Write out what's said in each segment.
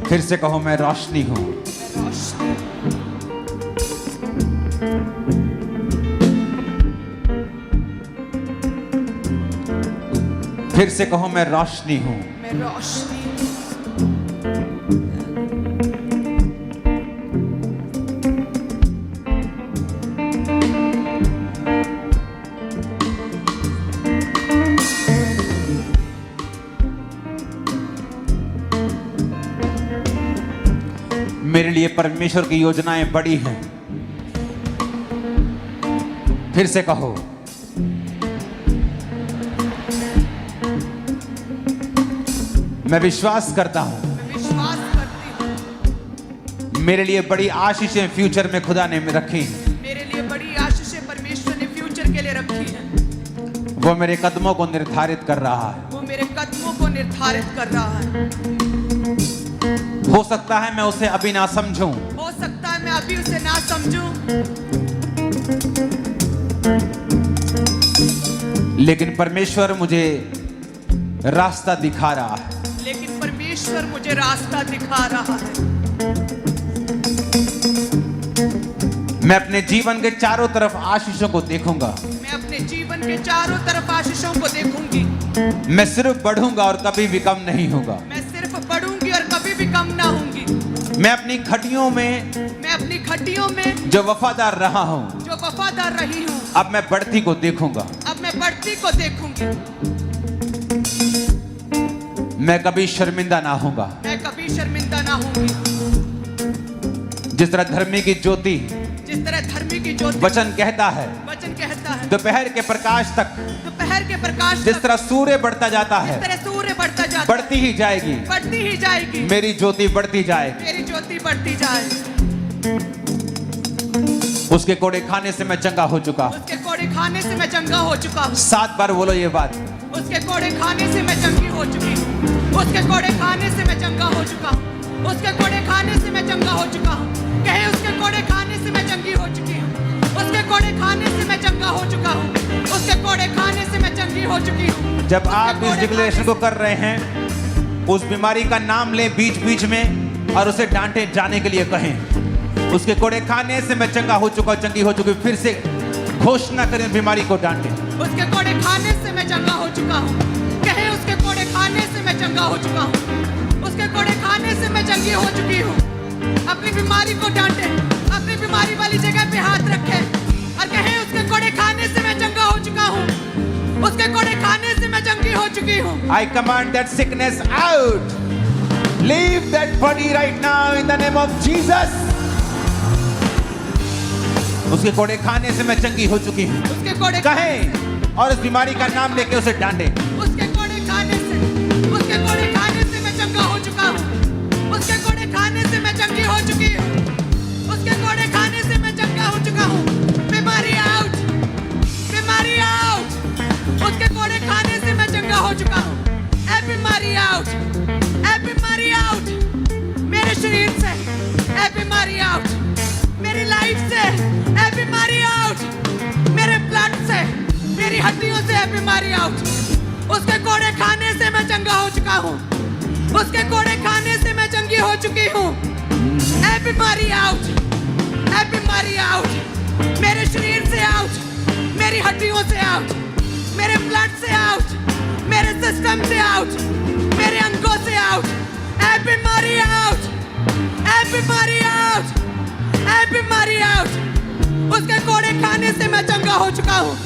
फिर से कहो, मैं रोशनी हूं। फिर से कहो, मैं रोशनी हूं। मैं रोशनी मेरे लिए परमेश्वर की योजनाएं बड़ी हैं। फिर से कहो, मैं विश्वास करता हूं, विश्वास करती हूँ। मेरे लिए बड़ी आशीषें फ्यूचर में खुदा ने रखी हैं। मेरे लिए बड़ी आशीषें परमेश्वर ने फ्यूचर के लिए रखी है। वो मेरे कदमों को निर्धारित कर रहा है। वो मेरे कदमों को निर्धारित कर रहा है। हो सकता है मैं उसे अभी ना समझूं, हो सकता है मैं अभी उसे ना समझूं, लेकिन परमेश्वर मुझे रास्ता दिखा रहा है। लेकिन परमेश्वर मुझे रास्ता दिखा रहा है। मैं अपने जीवन के चारों तरफ आशीषों को देखूंगा। मैं अपने जीवन के चारों तरफ आशीषों को देखूंगी। मैं सिर्फ बढ़ूंगा और कभी भी कम नहीं होगा। मैं सिर्फ बढ़ूंगी और कभी भी कम ना होंगी। मैं अपनी खटियों में जो वफादार रहा हूं, जो वफादार रही हूं, अब मैं बढ़ती को देखूंगा। अब मैं बढ़ती को देखूंगी। मैं कभी शर्मिंदा ना होगा। मैं कभी शर्मिंदा ना होंगी। जिस तरह धर्मी की ज्योति, जिस तरह धर्मी की ज्योति, वचन कहता है, दोपहर के प्रकाश तक, जिस तरह सूर्य बढ़ता जाता है, सूर्य बढ़ता जाता, बढ़ती ही जाएगी, बढ़ती ही जाएगी। मेरी ज्योति बढ़ती जाएगी। मेरी ज्योति बढ़ती जाएगी। उसके कोड़े खाने से मैं चंगा हो चुका। उसके कोड़े खाने से मैं चंगा हो चुका हूँ। 7 बार बोलो ये बात। उसके कोड़े खाने से मैं चंगी हो चुकी हूँ। उसके कोड़े खाने से मैं चंगा हो चुका हूँ। उसके कोड़े खाने से मैं चंगा हो चुका हूँ। कहे, उसके कोड़े खाने से मैं चंगी हो चुकी हूँ। उसके कोड़े खाने से मैं चंगा हो चुका हूँ। उसके कोड़े खाने से मैं चंगी हो चुकी हूँ। जब आप इस डिक्लेरेशन को कर रहे हैं, उस बीमारी का नाम लें बीच बीच में और उसे डांटे जाने के लिए कहें, उसके कोड़े खाने से मैं चंगा हो चुका, चंगी हो चुकी। फिर से घोषणा करें, बीमारी को डांटे। उसके कोड़े खाने से मैं चंगा हो चुका हूँ। कहे, उसके कोड़े खाने से मैं चंगा हो चुका हूँ। उसके कोड़े खाने से मैं चंगी हो चुकी हूँ। अपनी बीमारी को डांटे, अपनी बीमारी वाली जगह पे हाथ रखे और कहे, उसके कोड़े खाने से मैं चंगा हो चुका हूँ। उसके कोड़े खाने से मैं चंगी हो चुकी हूँ। I command that sickness out. Leave that body right now in the name of Jesus. उसके कोड़े खाने से मैं चंगी हो चुकी हूँ। उसके कोड़े कहें और इस बीमारी का नाम लेके उसे डांटे। उसके कोड़े खाने से मैं चंगा हो चुका हूँ। उसके कोड़े खाने से मैं चंगी हो चुकी हूँ। उसके कोड़े खाने से मैं चंगा हो चुका हूँ। बीमारी आउट, बीमारी आउट। उसके कोड़े खाने से मैं चंगा हो चुका हूँ। ए बीमारी आउट, ए बीमारी आउट। मेरे शरीर से ए बीमारी आउट, मेरी लाइफ से ए बीमारी आउट, मेरे ब्लड से, मेरी हड्डियों से ए बीमारी आउट। उसके कोड़े खाने से मैं चंगा हो चुका हूँ। उसके कोड़े खाने से मैं चंगी हो चुकी हूँ। ए बीमारी आउट, ए बीमारी आउट। मेरे शरीर से आउट, मेरी हड्डियों से आउट, मेरे ब्लड से आउट, मेरे सिस्टम से आउट, मेरे अंगों से आउट। ए बीमारी आउट, ए बीमारी आउट, ए बीमारी आउट। उसके कोड़े खाने से मैं चंगा हो चुका हूँ।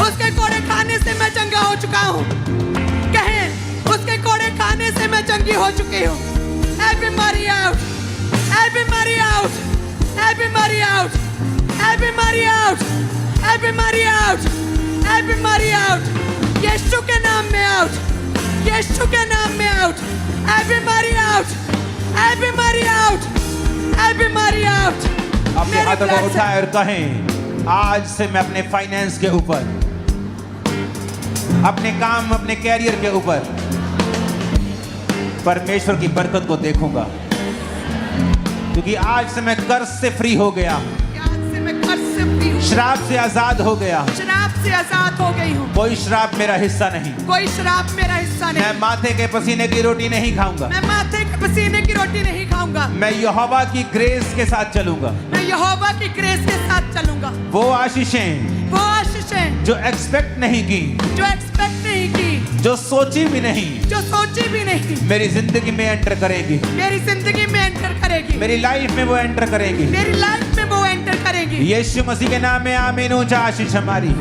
उसके कोड़े खाने से मैं चंगा हो चुका हूँ। कहे, उसके कोड़े खाने से मैं चंगी हो चुकी हूँ। ए बीमारी आउट, ए बीमारी आउट, ए बीमारी आउट, ए बीमारी आउट, ए बीमारी आउट, ए बीमारी आउट। यीशु के नाम में आउट, यीशु के नाम में आउट। ए बीमारी आउट, ए बीमारी आउट, ए बीमारी आउट। अपने हाथों को उठाएं और कहें, आज से मैं अपने फाइनेंस के ऊपर, अपने काम, अपने कैरियर के ऊपर परमेश्वर की बरकत को देखूंगा, क्योंकि आज से मैं कर्ज से फ्री हो गया। आज से मैं कर्ज से चुकी हूँ। श्राप से आजाद हो गया हूँ। शराब से आजाद हो गई हूँ। कोई श्राप मेरा हिस्सा नहीं। कोई शराब मेरा हिस्सा मैं नहीं। माथे के पसीने की रोटी नहीं खाऊंगा। मैं माथे के पसीने की रोटी नहीं खाऊंगा। मैं यहोवा की ग्रेस के साथ चलूंगा। मैं यहोवा की ग्रेस के साथ चलूंगा। वो आशीषें वो आशीषें जो एक्सपेक्ट नहीं की, जो एक्सपेक्ट नहीं की, जो सोची भी नहीं, जो सोची भी नहीं, मेरी जिंदगी में एंटर करेगी। मेरी जिंदगी में एंटर करेगी। मेरी लाइफ में वो एंटर करेगी। मेरी लाइफ में वो एंटर करेगी। यीशु मसीह के नाम में आमीन। ऊंचा आशीष हमारी।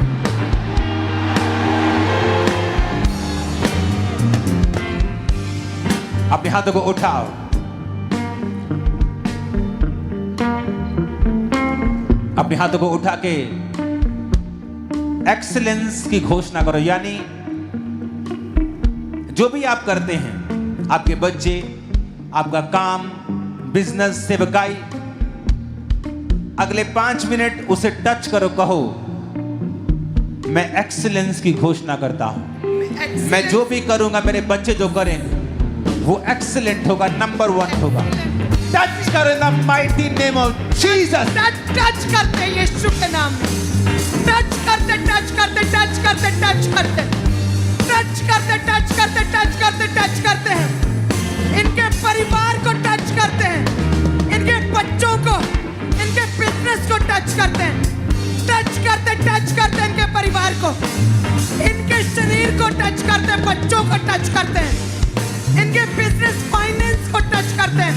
अपने हाथों को उठाओ। अपने हाथों को उठा के एक्सीलेंस की घोषणा करो। यानी जो भी आप करते हैं, आपके बच्चे, आपका काम, बिजनेस, सेवकाई, अगले 5 मिनट उसे टच करो। कहो मैं एक्सीलेंस की घोषणा करता हूं। मैं जो भी करूंगा, मेरे बच्चे जो करेंगे वो एक्सीलेंट होगा, नंबर 1 होगा। टच करो in the mighty name of Jesus. Touch करते हैं यीशु के नाम में। टच करते, टच करते, टच करते, टच करते, टच करते, टच करते, टच करते, टच करते हैं। इनके परिवार को टच करते हैं। इनके बच्चों को, इनके बिजनेस को टच करते हैं। टच करते, टच करते इनके परिवार को, इनके शरीर को टच करते हैं, बच्चों को टच करते हैं, इनके बिजनेस फाइनेंस को टच करते हैं,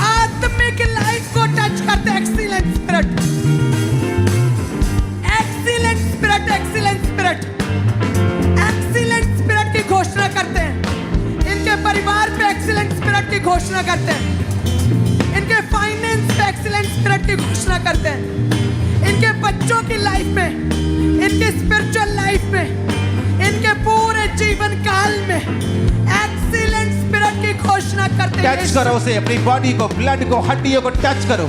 आत्मिक लाइफ को टच करते हैं। Excellent spirit, excellent spirit, excellent spirit, excellent spirit की घोषणा करते हैं। इनके परिवार पे एक्सीलेंट स्पिरिट की घोषणा करते हैं। इनके फाइनेंस पे एक्सीलेंट स्पिरिट की घोषणा करते हैं। इनके बच्चों की लाइफ में, इनके स्पिरिचुअल लाइफ में, इनके पूरे जीवन काल में एक्सीलेंट स्पिरिट की घोषणा करते हैं। टच करो उसे, अपनी बॉडी को, ब्लड को, हड्डियों को टच करो।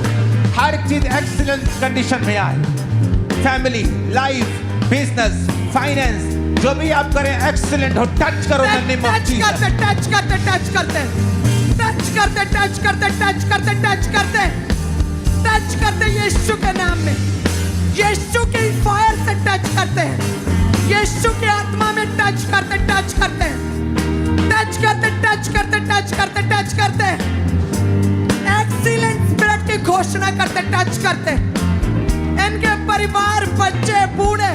हर चीज एक्सीलेंट कंडीशन में आए। फैमिली, लाइफ, बिजनेस, फाइनेंस, जो भी आप करें एक्सीलेंट हो। टच करो in the name of Jesus. Touch करते, टच करते, टच करते, टच करते, टच करते, टच करते, टच करते, टच करते यीशु के नाम में। यीशु के फायर से टच करते हैं। यीशु की आत्मा में टच करते, टच करते, टच करते, टच करते, टच करते, टच करते, एक्सीलेंट स्पिरिट की घोषणा करते, टच करते। इनके परिवार, बच्चे, बूढ़े,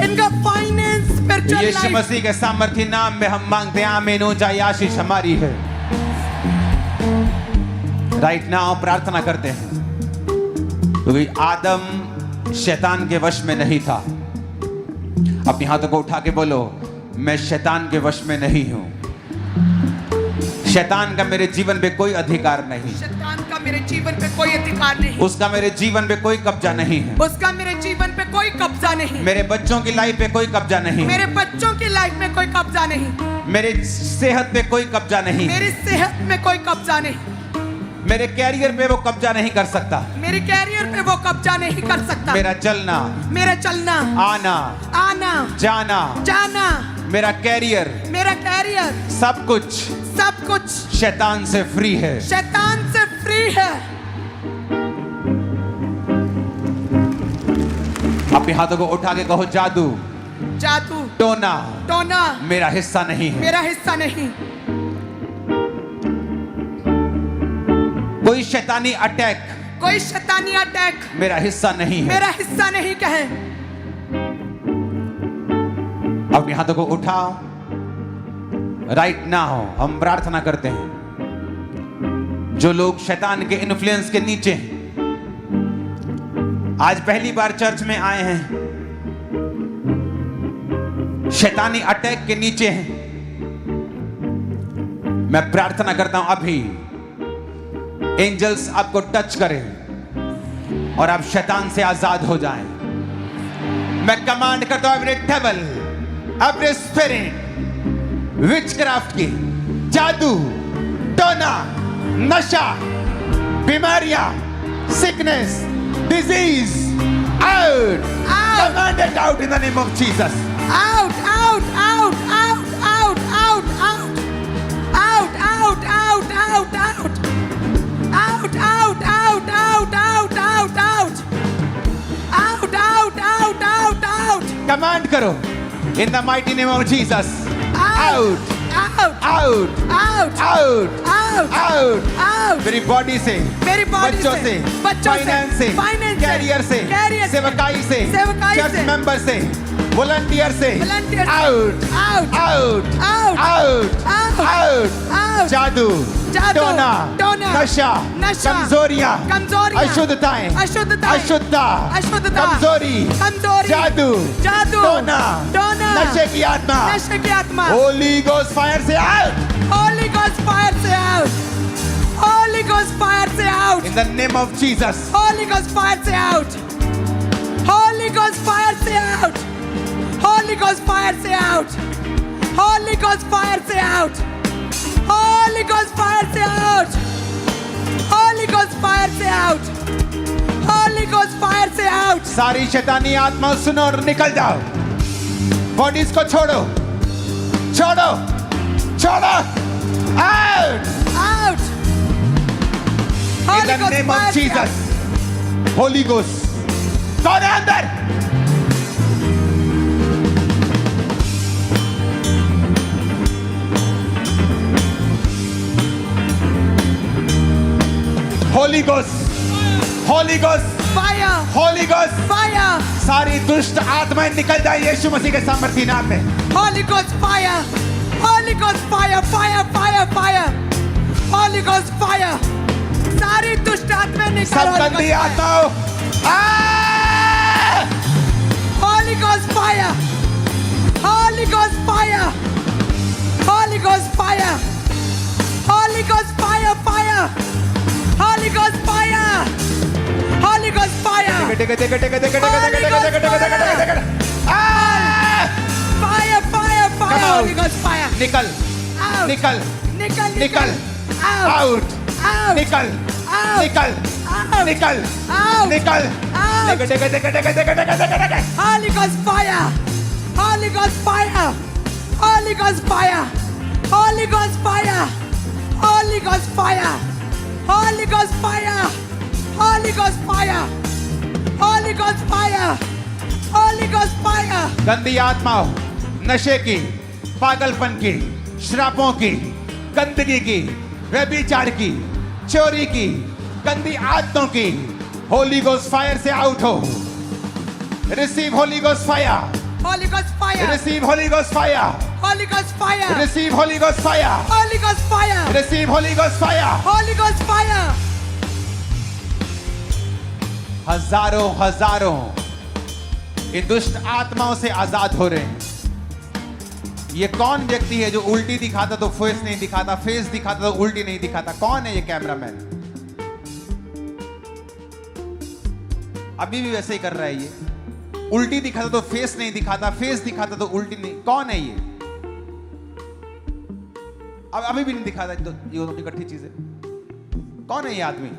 इनका फाइनेंस, स्पिरिचुअल यीशु लाइफ, मसीह के सामर्थ्य नाम में हम मांगते हैं आमीन। ऊंचा आशीष हमारी है। राइट नाउ प्रार्थना करते हैं, क्योंकि आदम शैतान के वश में नहीं था। अपने हाथों को उठा के बोलो, मैं शैतान के वश में नहीं हूं। शैतान का मेरे जीवन पे कोई अधिकार नहीं। शैतान का मेरे जीवन पे कोई अधिकार नहीं। उसका मेरे जीवन पे कोई कब्जा नहीं है। उसका मेरे जीवन पे कोई कब्जा नहीं। मेरे बच्चों की लाइफ पे कोई कब्जा नहीं। मेरे बच्चों की लाइफ में कोई कब्जा नहीं। मेरे सेहत पे कोई कब्जा नहीं। मेरी सेहत में कोई कब्जा नहीं। मेरे कैरियर पे वो कब्जा नहीं कर सकता। मेरे कैरियर पे वो कब्जा नहीं कर सकता। मेरा चलना, मेरा चलना, आना, आना, जाना, जाना, मेरा कैरियर, मेरा कैरियर, सब कुछ सब कुछ शैतान से फ्री है। शैतान से फ्री है। अपने हाथों को उठा के कहो, जादू, जादू, टोना टोना मेरा हिस्सा नहीं है। मेरा हिस्सा नहीं। कोई शैतानी अटैक कोई शैतानी अटैक मेरा हिस्सा नहीं है। मेरा हिस्सा नहीं कहे। अपने हाथों को उठाओ। राइट नाउ हम प्रार्थना करते हैं, जो लोग शैतान के इन्फ्लुएंस के नीचे हैं, आज पहली बार चर्च में आए हैं, शैतानी अटैक के नीचे हैं, मैं प्रार्थना करता हूं अभी एंजल्स आपको टच करें और आप शैतान से आजाद हो जाएं। मैं कमांड करता हूं every devil, every spirit, witchcraft की, जादू, टोना, नशा, बीमारियां, sickness, disease, out, commanded out in the name of Jesus. Out, out, out, out, out, out, out, out, out, out, out, out, out, out, out, out, out, out, out, out, out, command करो in the mighty name of Jesus out Out! Out Out! Out Out! Out Out! मेरी body से मेरी body बच्चों से बच्चों finance से finance से, career से career से, सेवकाई से सेवकाई चर्च से, मेंबर से वॉलंटियर से volunteer से, out out, out out, out out, out out, जादू जादू, टोना टोना, नशा नशा, कमजोरियां कमजोरियां, अशुद्धताएं अशुद्धताएं, अशुद्धता अशुद्धता, कमजोरी कमजोरी, जादू जादू, टोना टोना, नशे की आत्मा नशे की आत्मा, होली गोस्ट फायर से आउट Holy Ghost fire से out, Holy Ghost fire से out, in the name of Jesus Holy Ghost fire से out, Holy Ghost fire से out, Holy Ghost fire से out, Holy Ghost fire से out, Holy Ghost fire से out, Holy Ghost fire से out, Holy Ghost fire से out. सारी शैतानी आत्मा सुनो और निकल जाओ बॉडीज को छोड़ो छोड़ो छोड़ो out Out. In Holy the Ghost name of fire से out. जीसस होली गोस्ट कौन है अंदर Holi ghost Holi ghost Fire. Holi ghost Fire. सारी दुष्ट आत्माएं निकल जाए यीशु मसीह के सामर्थ्य नाम में Holy Ghost fire. Holy Ghost fire. Fire. Fire. Fire. Holy Ghost fire. सारी दुष्ट आत्माएं निकल. सब Holy गंदी Ghost fire. आत्माओं आ! Holy Ghost fire. Holy Ghost fire. Holy Ghost fire. Holy Ghost fire. Fire. Holy Ghost fire. Holy Ghost fire. आ! Fire. Fire. Fire. Come out. Holy Ghost fire. निकल Out. निकल निकल. निकल Out. Out Out. निकल Out. निकल Out. निकल Out. निकल Out. Holy Ghost fire! Holy Ghost fire! Holy Ghost fire! Holy Ghost fire! Holy Ghost fire! Holy Ghost fire! Holy Ghost fire! Holy Ghost fire! Holy Ghost fire! गंदी आत्माओं नशे की पागलपन की श्रापों की गंदगी की व्यभिचार की चोरी की गंदी आदतों की होली गोस्ट फायर से आउट हो receive Holi ghost fire Holy Ghost fire! Receive Holi ghost fire Holy Ghost fire! Receive Holi ghost fire Holy Ghost fire! Receive Holi ghost fire Holy Ghost fire! हजारों हजारों इन दुष्ट आत्माओं से आजाद हो रहे हैं ये कौन व्यक्ति है जो उल्टी दिखाता तो फेस नहीं दिखाता फेस दिखाता तो उल्टी नहीं दिखाता कौन है ये कैमरामैन अभी भी वैसे ही कर रहा है ये उल्टी दिखाता तो फेस नहीं दिखाता फेस दिखाता तो उल्टी नहीं कौन है ये अब अभी भी नहीं दिखाता तो ये दोनों इकट्ठी चीजें कौन है ये आदमी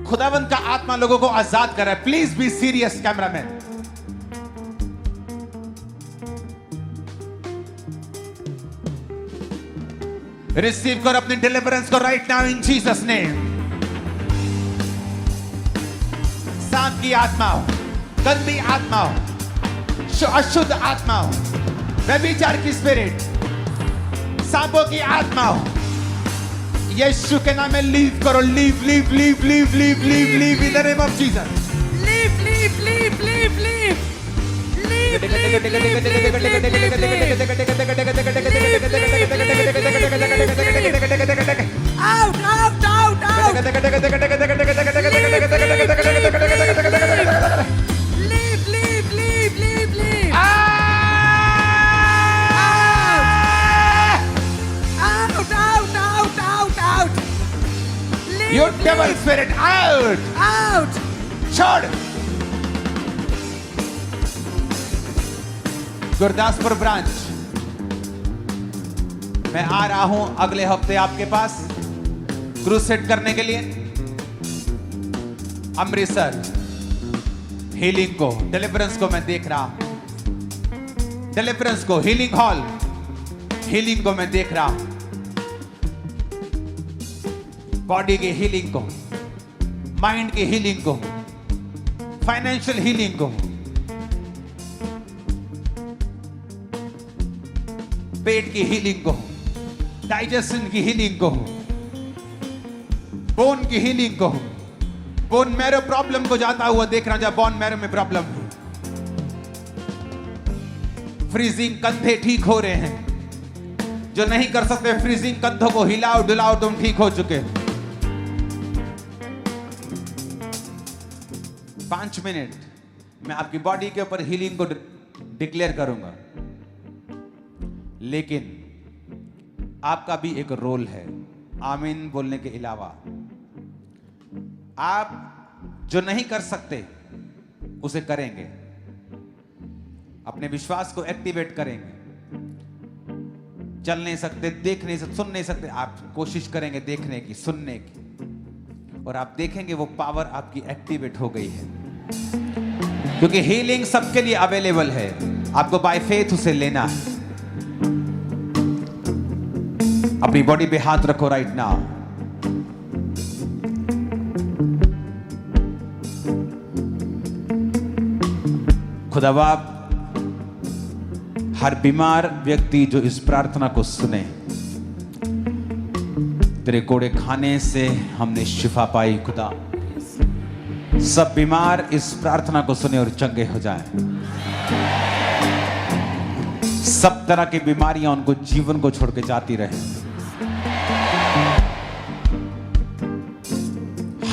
खुदावंत का आत्मा लोगों को आजाद कर रहा है please be serious cameraman receive कर अपनी डिलीवरेंस को right now in Jesus name सांप की आत्माओं गंदी आत्माओं अशुद्ध आत्माओं व्यभिचार की स्पिरिट सांपों की आत्माओं यीशु के नाम में लीव करो leave leave leave leave leave leave leave in the name of Jesus Leave, leave, leave, leave, leave. Leave, leave, leave, leave, leave, leave. Out, out, out, out. Leave, leave, leave, leave, leave. Out, out, out, out, out. Leave, You devil spirit out out. छोड़ Gurdaspur branch मैं आ रहा हूं अगले हफ्ते आपके पास crusade करने के लिए अमृतसर हीलिंग को डिलीवरेंस को मैं देख रहा डिलीवरेंस को हीलिंग हॉल हीलिंग को मैं देख रहा बॉडी की हीलिंग को माइंड की हीलिंग को, फाइनेंशियल हीलिंग को, पेट की हीलिंग को, डाइजेशन की हीलिंग को, बोन की हीलिंग को, बोन मैरो प्रॉब्लम को जाता हुआ देख रहा हूं, जहां बोन मैरो में प्रॉब्लम है, फ्रीजिंग कंधे ठीक हो रहे हैं। जो नहीं कर सकते फ्रीजिंग कंधों को हिलाओ डुलाओ, तुम ठीक हो चुके। 5 मिनट मैं आपकी बॉडी के ऊपर हीलिंग को डिक्लेयर करूंगा, लेकिन आपका भी एक रोल है आमीन बोलने के अलावा। आप जो नहीं कर सकते उसे करेंगे, अपने विश्वास को एक्टिवेट करेंगे। चल नहीं सकते, देख नहीं सकते, सुन नहीं सकते, आप कोशिश करेंगे देखने की, सुनने की, और आप देखेंगे वो पावर आपकी एक्टिवेट हो गई है। क्योंकि हीलिंग सबके लिए अवेलेबल है, आपको बाय फेथ उसे लेना है। अपनी बॉडी पे हाथ रखो राइट नाउ। खुदाबाप, हर बीमार व्यक्ति जो इस प्रार्थना को सुने, तेरे कोड़े खाने से हमने शिफा पाई। खुदा, सब बीमार इस प्रार्थना को सुने और चंगे हो जाएं। सब तरह की बीमारियां उनको जीवन को छोड़ के जाती रहे।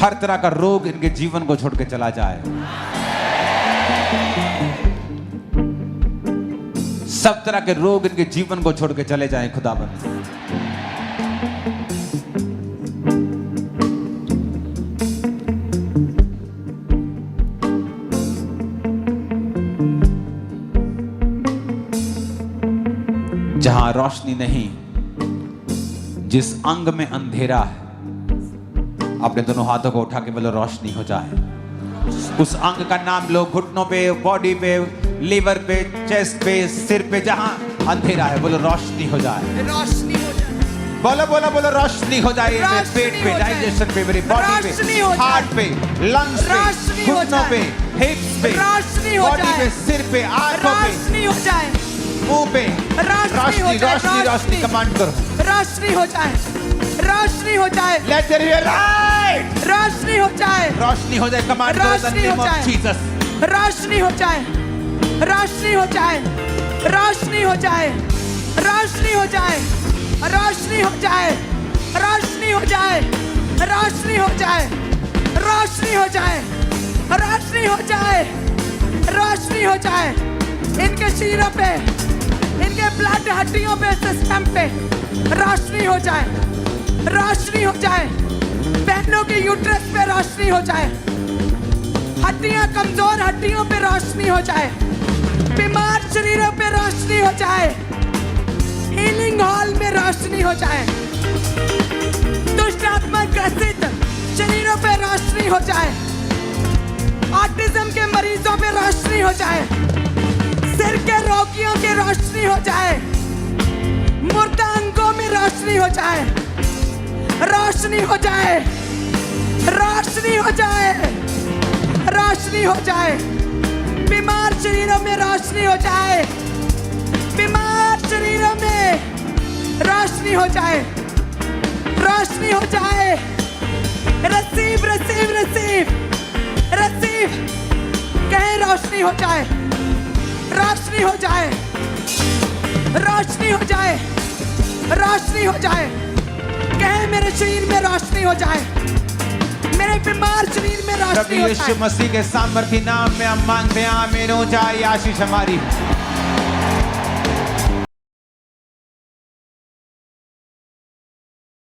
हर तरह का रोग इनके जीवन को छोड़ के चला जाए। सब तरह के रोग इनके जीवन को छोड़ के चले जाएं खुदाबंद। जहां रोशनी नहीं, जिस अंग में अंधेरा है, अपने दोनों हाथों को उठा के बोलो रोशनी हो जाए। उस अंग का नाम लो, घुटनों पे, बॉडी पे, लीवर पे, चेस्ट पे, सिर पे, जहां अंधेरा है बोलो रोशनी हो जाए। रोशनी हो जाए। बोलो बोलो बोलो रोशनी हो जाए। पेट पे, डाइजेशन पे, मेरी बॉडी पे, हार्ट पे, लंग्स पे, घुटनों पे, हिप्स पे, बॉडी पे, सिर पे, आंखों पे, रोशनी हो जाए। मुंह पे रोशनी रोशनी रोशनी कमांड करो। रोशनी हो जाए, रोशनी हो जाए। Let there be light. रोशनी हो जाए, रोशनी हो जाए, कमांड करो in the name of Jesus. रोशनी हो जाए, रोशनी हो जाए, रोशनी हो जाए, रोशनी हो जाए, रोशनी हो जाए, रोशनी हो जाए, रोशनी हो जाए, रोशनी हो जाए, रोशनी हो जाए, रोशनी हो जाए। इनके शरीरों पे, इनके ब्लड हड्डियों पे, सिस्टम पे रोशनी हो जाए, रोशनी हो जाए। बहनों के यूट्रस पे रोशनी हो जाए। हड्डियां, कमजोर हड्डियों पे रोशनी हो जाए। बीमार शरीरों पे रोशनी हो जाए। हीलिंग हॉल में रोशनी हो जाए। दुष्ट आत्मा ग्रसित शरीरों पे रोशनी हो जाए। ऑटिज्म के मरीजों पे रोशनी हो जाए। सिर के रोगियों की रोशनी हो जाए। मुर्दा अंगों में रोशनी हो जाए। रोशनी हो जाए, रोशनी हो जाए, रोशनी हो जाए। बीमार शरीरों में रोशनी हो जाए। बीमार शरीरों में रोशनी हो जाए, रोशनी हो जाए। Receive receive receive receive. कहे रोशनी हो जाए, रोशनी हो जाए, रोशनी हो जाए, रोशनी हो जाए। कहे मेरे शरीर में रोशनी हो जाए, मेरे बीमार शरीर में रोशनी हो जाए। यीशु मसीह के सामर्थी नाम में हम मांगते हैं, आमीन हो जाए आशीष हमारी।